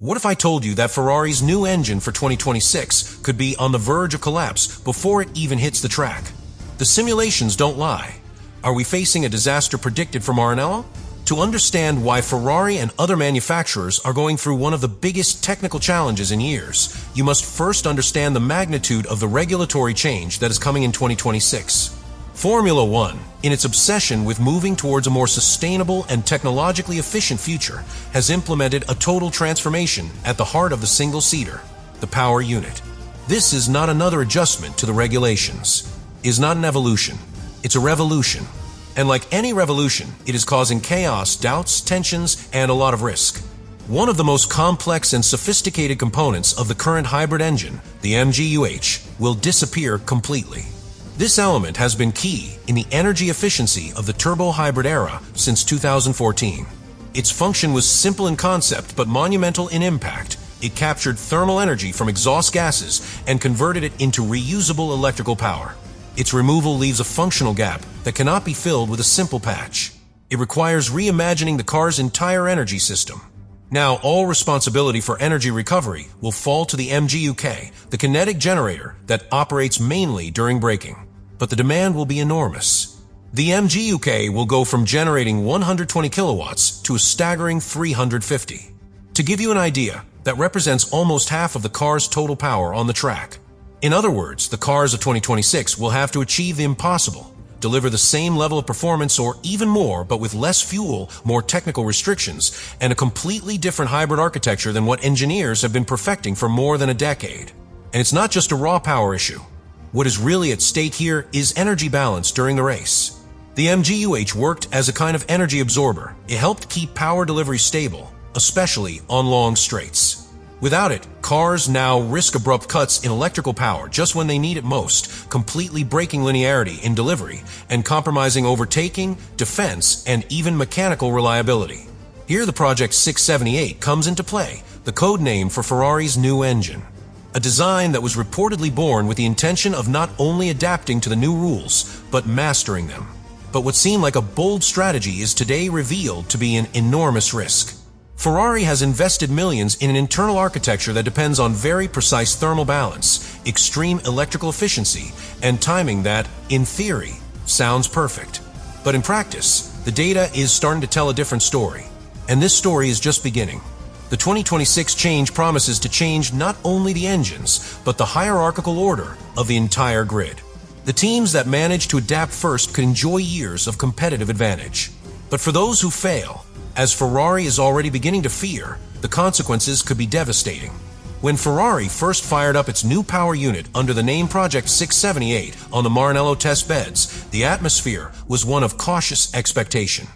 What if I told you that Ferrari's new engine for 2026 could be on the verge of collapse before it even hits the track? The simulations don't lie. Are we facing a disaster predicted for Maranello? To understand why Ferrari and other manufacturers are going through one of the biggest technical challenges in years, you must first understand the magnitude of the regulatory change that is coming in 2026. Formula One, in its obsession with moving towards a more sustainable and technologically efficient future, has implemented a total transformation at the heart of the single-seater, the power unit. This is not another adjustment to the regulations. It is not an evolution. It's a revolution. And like any revolution, it is causing chaos, doubts, tensions, and a lot of risk. One of the most complex and sophisticated components of the current hybrid engine, the MGUH, will disappear completely. This element has been key in the energy efficiency of the turbo-hybrid era since 2014. Its function was simple in concept but monumental in impact. It captured thermal energy from exhaust gases and converted it into reusable electrical power. Its removal leaves a functional gap that cannot be filled with a simple patch. It requires reimagining the car's entire energy system. Now, all responsibility for energy recovery will fall to the MGUK, the kinetic generator that operates mainly during braking. But the demand will be enormous. The MGUK will go from generating 120 kilowatts to a staggering 350. To give you an idea, that represents almost half of the car's total power on the track. In other words, the cars of 2026 will have to achieve the impossible, deliver the same level of performance or even more, but with less fuel, more technical restrictions, and a completely different hybrid architecture than what engineers have been perfecting for more than a decade. And it's not just a raw power issue. What is really at stake here is energy balance during the race. The MGUH worked as a kind of energy absorber. It helped keep power delivery stable, especially on long straights. Without it, cars now risk abrupt cuts in electrical power just when they need it most, completely breaking linearity in delivery and compromising overtaking, defense, and even mechanical reliability. Here the Project 678 comes into play, the code name for Ferrari's new engine. A design that was reportedly born with the intention of not only adapting to the new rules, but mastering them. But what seemed like a bold strategy is today revealed to be an enormous risk. Ferrari has invested millions in an internal architecture that depends on very precise thermal balance, extreme electrical efficiency, and timing that, in theory, sounds perfect. But in practice, the data is starting to tell a different story. And this story is just beginning. The 2026 change promises to change not only the engines, but the hierarchical order of the entire grid. The teams that manage to adapt first could enjoy years of competitive advantage. But for those who fail, as Ferrari is already beginning to fear, the consequences could be devastating. When Ferrari first fired up its new power unit under the name Project 678 on the Maranello test beds, the atmosphere was one of cautious expectation.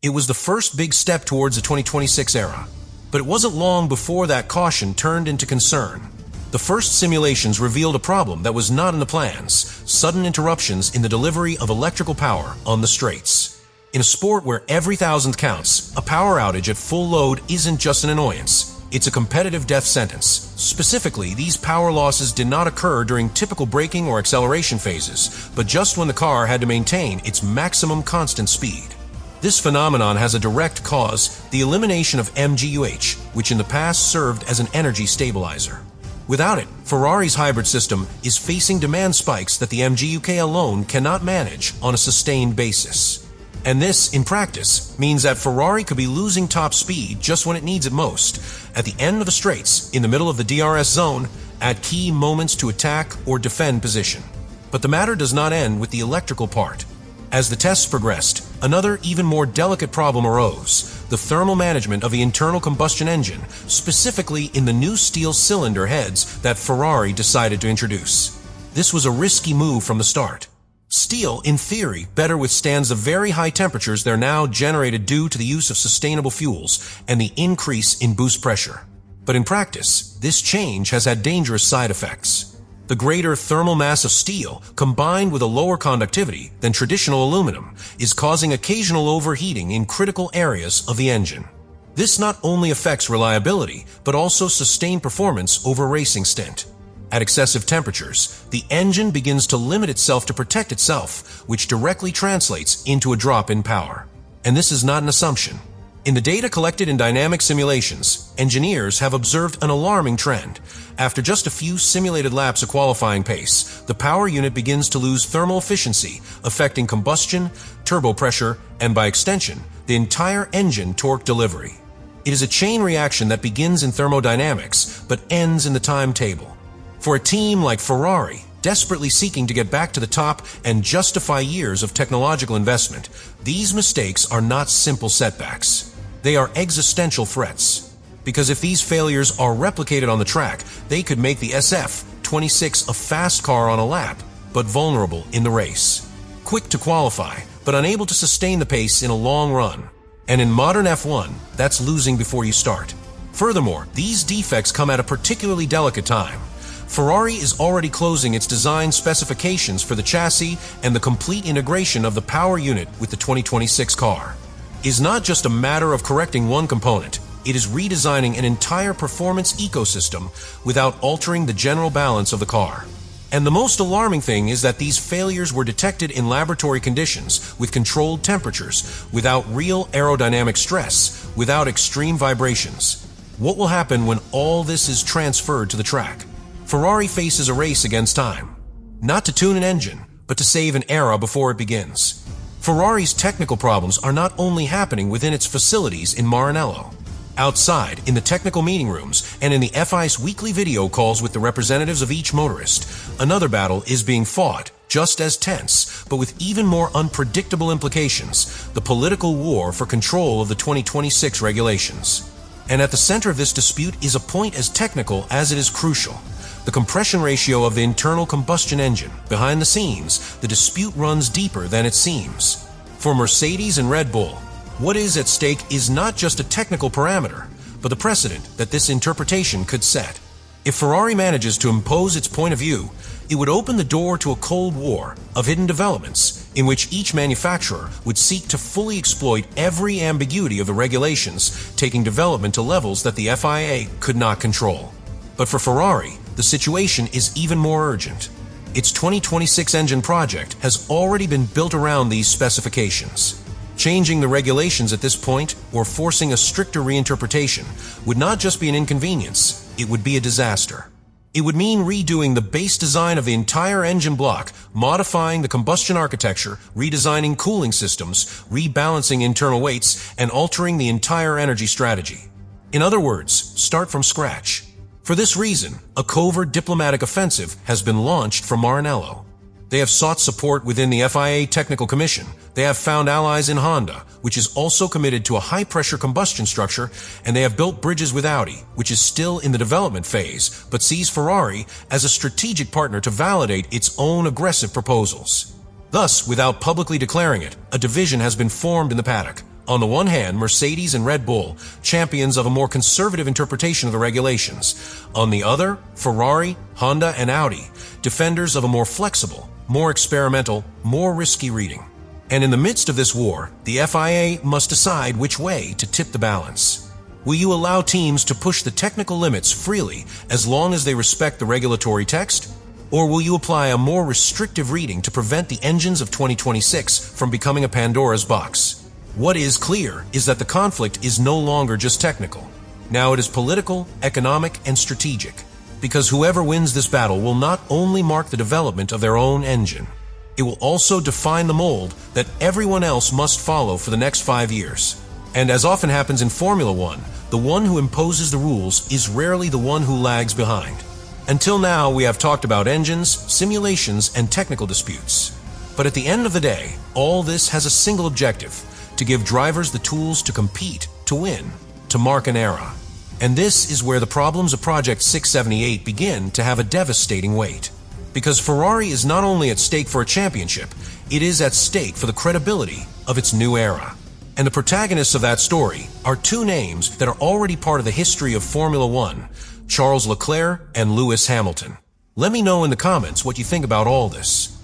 It was the first big step towards the 2026 era. But it wasn't long before that caution turned into concern. The first simulations revealed a problem that was not in the plans: sudden interruptions in the delivery of electrical power on the straights. In a sport where every thousandth counts, a power outage at full load isn't just an annoyance. It's a competitive death sentence. Specifically, these power losses did not occur during typical braking or acceleration phases, but just when the car had to maintain its maximum constant speed. This phenomenon has a direct cause: the elimination of MGUH, which in the past served as an energy stabilizer. Without it, Ferrari's hybrid system is facing demand spikes that the MGUK alone cannot manage on a sustained basis. And this, in practice, means that Ferrari could be losing top speed just when it needs it most, at the end of the straights, in the middle of the DRS zone, at key moments to attack or defend position. But the matter does not end with the electrical part. As the tests progressed, another even more delicate problem arose: the thermal management of the internal combustion engine, specifically in the new steel cylinder heads that Ferrari decided to introduce. This was a risky move from the start. Steel, in theory, better withstands the very high temperatures that are now generated due to the use of sustainable fuels and the increase in boost pressure. But in practice, this change has had dangerous side effects. The greater thermal mass of steel, combined with a lower conductivity than traditional aluminum, is causing occasional overheating in critical areas of the engine. This not only affects reliability, but also sustained performance over a racing stint. At excessive temperatures, the engine begins to limit itself to protect itself, which directly translates into a drop in power. And this is not an assumption. In the data collected in dynamic simulations, engineers have observed an alarming trend. After just a few simulated laps of qualifying pace, the power unit begins to lose thermal efficiency, affecting combustion, turbo pressure, and by extension, the entire engine torque delivery. It is a chain reaction that begins in thermodynamics, but ends in the timetable. For a team like Ferrari, desperately seeking to get back to the top and justify years of technological investment, these mistakes are not simple setbacks. They are existential threats. Because if these failures are replicated on the track, they could make the SF26 a fast car on a lap, but vulnerable in the race. Quick to qualify, but unable to sustain the pace in a long run. And in modern F1, that's losing before you start. Furthermore, these defects come at a particularly delicate time. Ferrari is already closing its design specifications for the chassis, and the complete integration of the power unit with the 2026 car is not just a matter of correcting one component. It is redesigning an entire performance ecosystem without altering the general balance of the car. And the most alarming thing is that these failures were detected in laboratory conditions with controlled temperatures, without real aerodynamic stress, without extreme vibrations. What will happen when all this is transferred to the track? Ferrari faces a race against time. Not to tune an engine, but to save an era before it begins. Ferrari's technical problems are not only happening within its facilities in Maranello. Outside, in the technical meeting rooms, and in the FI's weekly video calls with the representatives of each motorist, another battle is being fought, just as tense, but with even more unpredictable implications: the political war for control of the 2026 regulations. And at the center of this dispute is a point as technical as it is crucial: the compression ratio of the internal combustion engine. Behind the scenes, the dispute runs deeper than it seems. For Mercedes and Red Bull, what is at stake is not just a technical parameter, but the precedent that this interpretation could set. If Ferrari manages to impose its point of view, it would open the door to a cold war of hidden developments in which each manufacturer would seek to fully exploit every ambiguity of the regulations, taking development to levels that the FIA could not control. But for Ferrari, the situation is even more urgent. Its 2026 engine project has already been built around these specifications. Changing the regulations at this point, or forcing a stricter reinterpretation, would not just be an inconvenience, it would be a disaster. It would mean redoing the base design of the entire engine block, modifying the combustion architecture, redesigning cooling systems, rebalancing internal weights, and altering the entire energy strategy. In other words, start from scratch. For this reason, a covert diplomatic offensive has been launched from Maranello. They have sought support within the FIA Technical Commission. They have found allies in Honda, which is also committed to a high-pressure combustion structure, and they have built bridges with Audi, which is still in the development phase, but sees Ferrari as a strategic partner to validate its own aggressive proposals. Thus, without publicly declaring it, a division has been formed in the paddock. On the one hand, Mercedes and Red Bull, champions of a more conservative interpretation of the regulations. On the other, Ferrari, Honda, and Audi, defenders of a more flexible, more experimental, more risky reading. And in the midst of this war, the FIA must decide which way to tip the balance. Will you allow teams to push the technical limits freely as long as they respect the regulatory text? Or will you apply a more restrictive reading to prevent the engines of 2026 from becoming a Pandora's box? What is clear is that the conflict is no longer just technical. Now it is political, economic, and strategic. Because whoever wins this battle will not only mark the development of their own engine, it will also define the mold that everyone else must follow for the next 5 years. And as often happens in Formula One, the one who imposes the rules is rarely the one who lags behind. Until now, we have talked about engines, simulations, and technical disputes. But at the end of the day, all this has a single objective: to give drivers the tools to compete, to win, to mark an era. And this is where the problems of Project 678 begin to have a devastating weight. Because Ferrari is not only at stake for a championship, it is at stake for the credibility of its new era. And the protagonists of that story are two names that are already part of the history of Formula One: Charles Leclerc and Lewis Hamilton. Let me know in the comments what you think about all this.